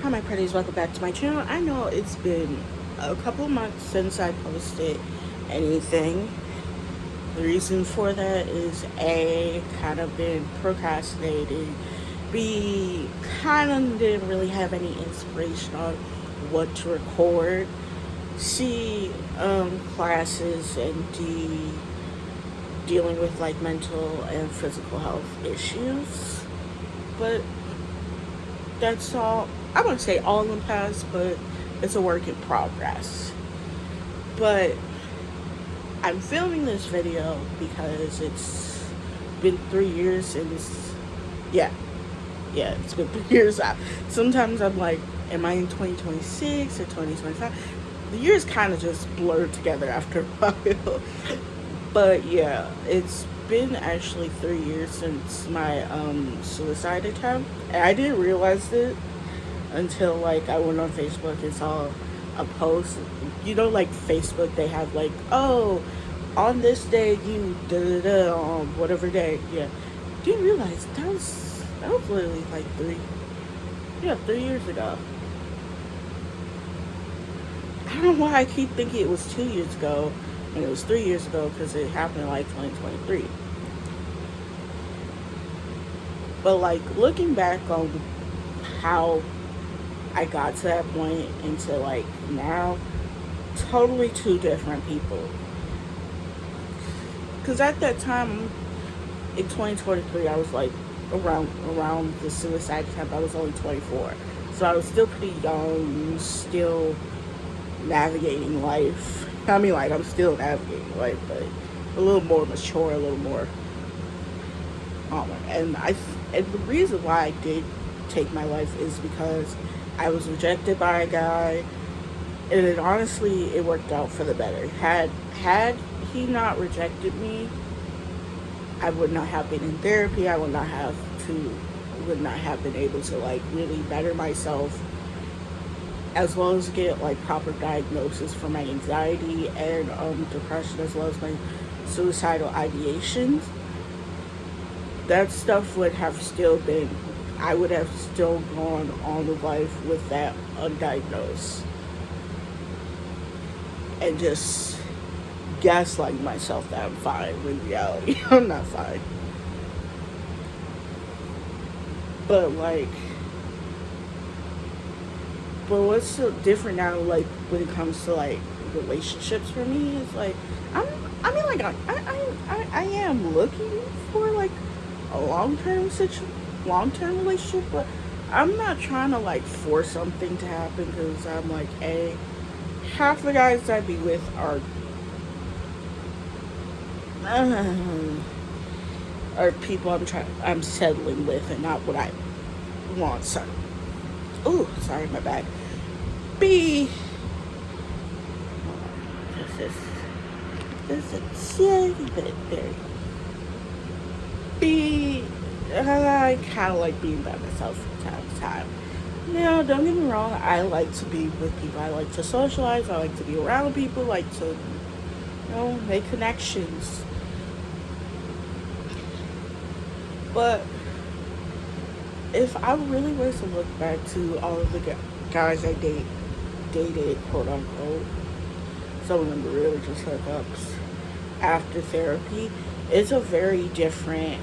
Hi, my pretties. Welcome back to my channel. I know it's been a couple months since I posted anything. The reason for that is A, kind of been procrastinating. B, kind of didn't really have any inspiration on what to record. C, classes. And D, dealing with like mental and physical health issues. But that's all. I wouldn't say all in the past, but it's a work in progress. But I'm filming this video because it's been 3 years since, yeah, it's been 3 years. Sometimes I'm like, am I in 2026 or 2025? The years kind of just blur together after a while. But yeah, it's been actually 3 years since my suicide attempt. And I didn't realize it until like I went on Facebook and saw a post. You know, like Facebook, they have like, oh, on this day you da da da on whatever day. Yeah, didn't realize that was literally like 3 years ago. I don't know why I keep thinking it was 2 years ago and it was 3 years ago because it happened in like 2023. But like looking back on how I got to that point into like now, totally two different people. Because at that time in 2023, I was like around the suicide attempt. I was only 24, so I was still pretty young, still navigating life. I mean, like I'm still navigating life, but a little more mature, a little more. And the reason why I did take my life is because I was rejected by a guy, and it worked out for the better. Had he not rejected me, I would not have been in therapy. I would not have been able to like really better myself, as well as get like proper diagnosis for my anxiety and depression, as well as my suicidal ideations. That stuff would have still been, I would have still gone on with life with that undiagnosed, and just gaslighting myself that I'm fine when in reality I'm not fine. But like, but what's so different now, like when it comes to like relationships for me, is like I'm, I mean, like I am looking for like a long term relationship, but I'm not trying to like force something to happen, because I'm like, half the guys I be with are people I'm settling with, and not what I want. So, ooh, sorry, my bad. B, this is a teeny bit there. B, I kind of like being by myself from time to time. Now, don't get me wrong, I like to be with people. I like to socialize. I like to be around people. I like to, make connections. But if I really were to look back to all of the guys I dated, quote unquote, some of them were really just hookups after therapy, it's a very different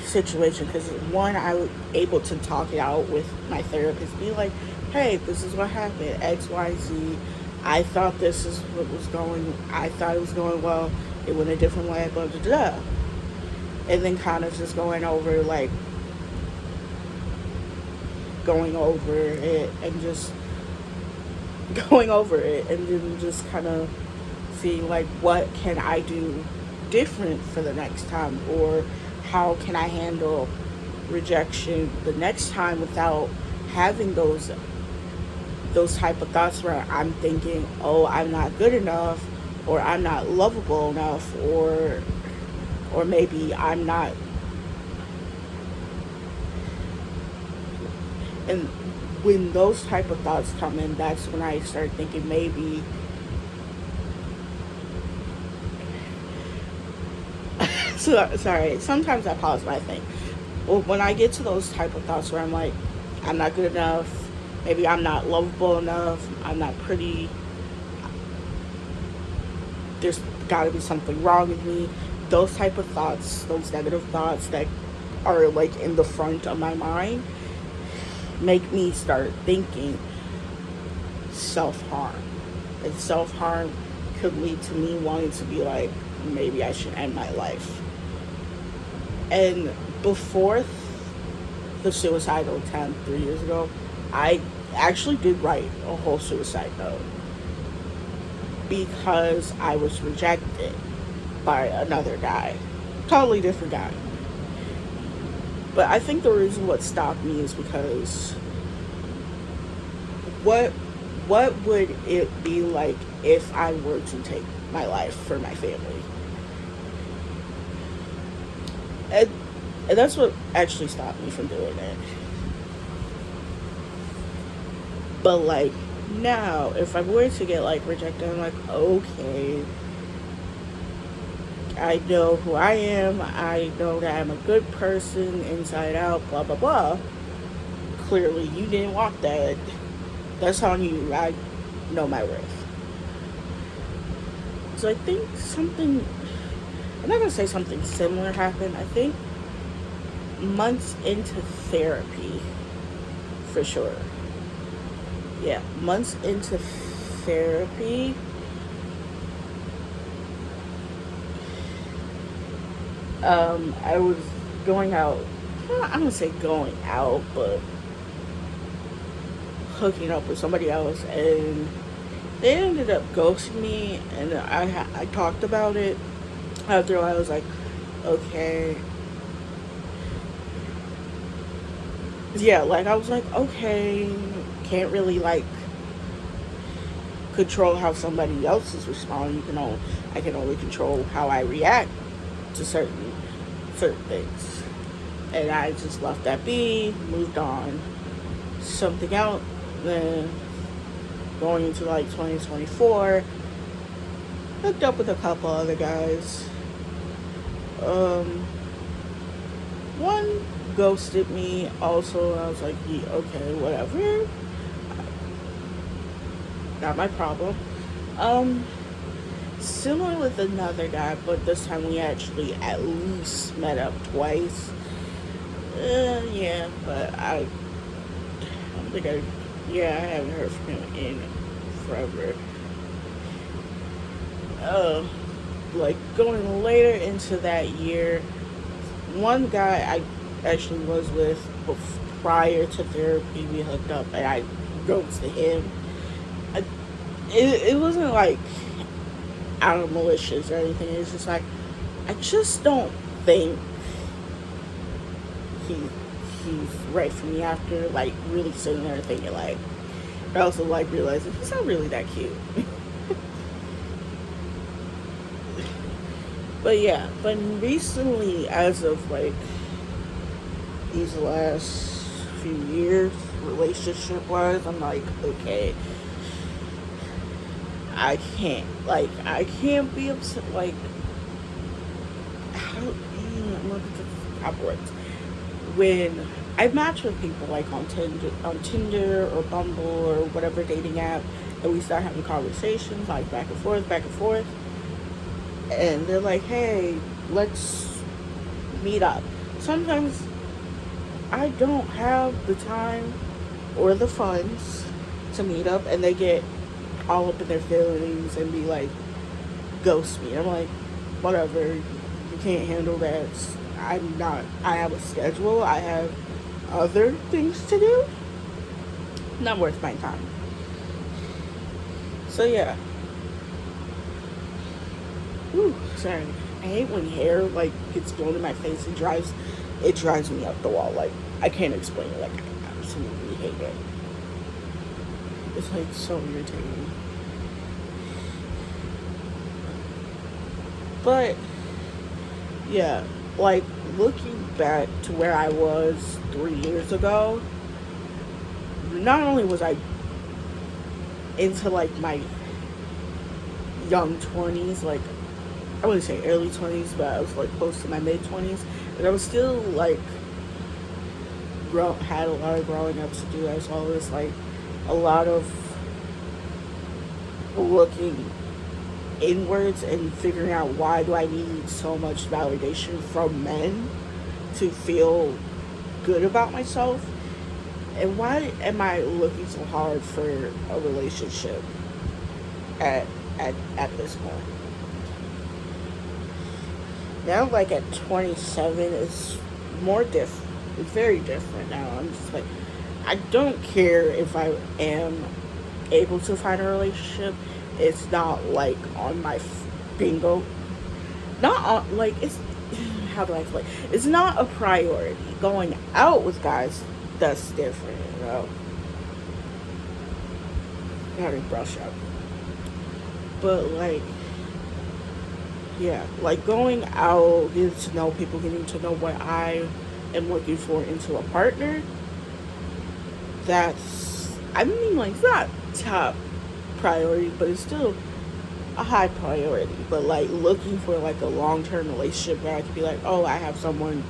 situation, because one, I was able to talk it out with my therapist, be like, hey, this is what happened, XYZ. I thought I thought it was going well, it went a different way, blah blah blah. And then kind of just going over it, and just going over it, and then just kind of seeing like, what can I do different for the next time, or how can I handle rejection the next time without having those type of thoughts where I'm thinking, oh, I'm not good enough, or I'm not lovable enough, or maybe I'm not. And when those type of thoughts come in, that's when I start thinking, maybe so sorry, sometimes I pause when I think, Well, when I get to those type of thoughts where I'm like, I'm not good enough, maybe I'm not lovable enough, I'm not pretty, there's got to be something wrong with me. Those type of thoughts, those negative thoughts that are like in the front of my mind, make me start thinking self harm. And self harm could lead to me wanting to be like, maybe I should end my life. And before the suicidal attempt 3 years ago, I actually did write a whole suicide note because I was rejected by another guy. Totally different guy. But I think the reason what stopped me is because what what would it be like if I were to take my life for my family? And, and that's what actually stopped me from doing it. But like now, if I were to get like rejected, I'm like, okay, I know who I am. I know that I'm a good person inside out. Blah blah blah. Clearly, you didn't want that. That's on you. I know my worth. So I think something. I'm not gonna say something similar happened. I think months into therapy, for sure. Yeah, months into therapy, I was going out. I'm gonna say going out, but hooking up with somebody else, and they ended up ghosting me. And I talked about it. After I was like, okay, yeah, like I was like, okay, can't really like control how somebody else is responding. I can only control how I react to certain things. And I just left that be, moved on. Something else. Then going into like 2024, hooked up with a couple other guys. Um, One ghosted me. Also, I was like, yeah, okay, whatever. Not my problem. Um, Similar with another guy, but this time we actually at least met up twice. Yeah, but I don't think yeah, I haven't heard from him in forever. Uh, like going later into that year, one guy I actually was with prior to therapy, we hooked up, and I ghosted him. I, it wasn't like out of malicious or anything. It's just like I just don't think he he's right for me after like really sitting there thinking like. I also like realizing he's not really that cute. But yeah, but recently, as of like these last few years, relationship wise, I'm like, okay, I can't be upset. Like, how? I'm looking for the proper words. When I match with people like on Tinder or Bumble or whatever dating app, and we start having conversations like back and forth, and they're like, "Hey, let's meet up." Sometimes I don't have the time or the funds to meet up, and they get all up in their feelings and be like, ghost me. I'm like, whatever, you can't handle that. I'm not, I have a schedule, I have other things to do. Not worth my time. So yeah. Ooh, sorry. I hate when hair like gets blown in my face. It drives me up the wall. Like I can't explain it. Like I absolutely hate it. It's like so irritating. But yeah, like looking back to where I was 3 years ago, not only was I into like my young 20s, like I wouldn't say early 20s, but I was like close to my mid 20s, but I was still like had a lot of growing up to do, as well as like a lot of looking inwards and figuring out why do I need so much validation from men to feel good about myself, and why am I looking so hard for a relationship at at this point. Now, like at 27, it's more different. It's very different now. I'm just like, I don't care if I am able to find a relationship. It's not like on my bingo. Not on, like, it's, how do I explain? It's not a priority. Going out with guys, that's different, you know? Gotta brush up. But, like, yeah, like going out, getting to know people, getting to know what I am looking for into a partner, that's, I mean, like, it's not top priority, but it's still a high priority. But like looking for like a long-term relationship where I could be like, oh, I have someone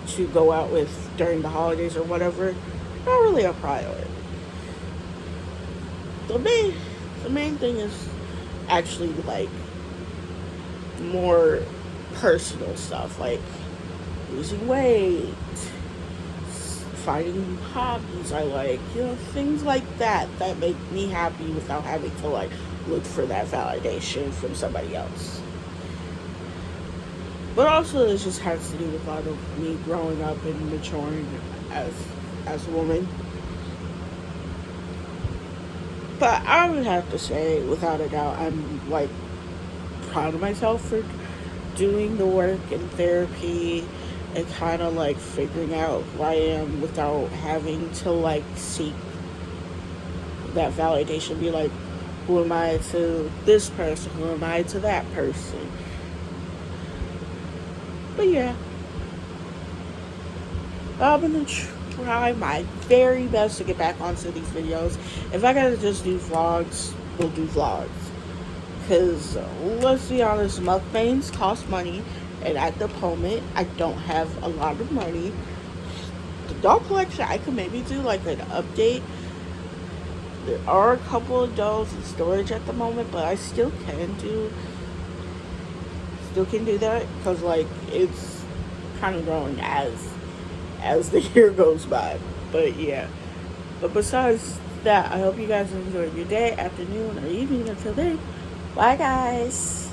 to go out with during the holidays or whatever, not really a priority. The main the main thing is actually like more personal stuff, like losing weight, finding hobbies I like, you know, things like that that make me happy without having to like look for that validation from somebody else. But also it just has to do with a lot of me growing up and maturing as a woman. But I would have to say, without a doubt, I'm like proud of myself for doing the work in therapy and kind of like figuring out who I am without having to like seek that validation. Be like, who am I to this person? Who am I to that person? But yeah, I'm gonna try my very best to get back onto these videos. If I gotta just do vlogs, we'll do vlogs. Because let's be honest, mukbangs cost money, and at the moment, I don't have a lot of money. The doll collection, I could maybe do like an update. There are a couple of dolls in storage at the moment, but I still can do that because like it's kind of growing as the year goes by. But yeah. But besides that, I hope you guys enjoyed your day, afternoon, or evening until then. Bye, guys.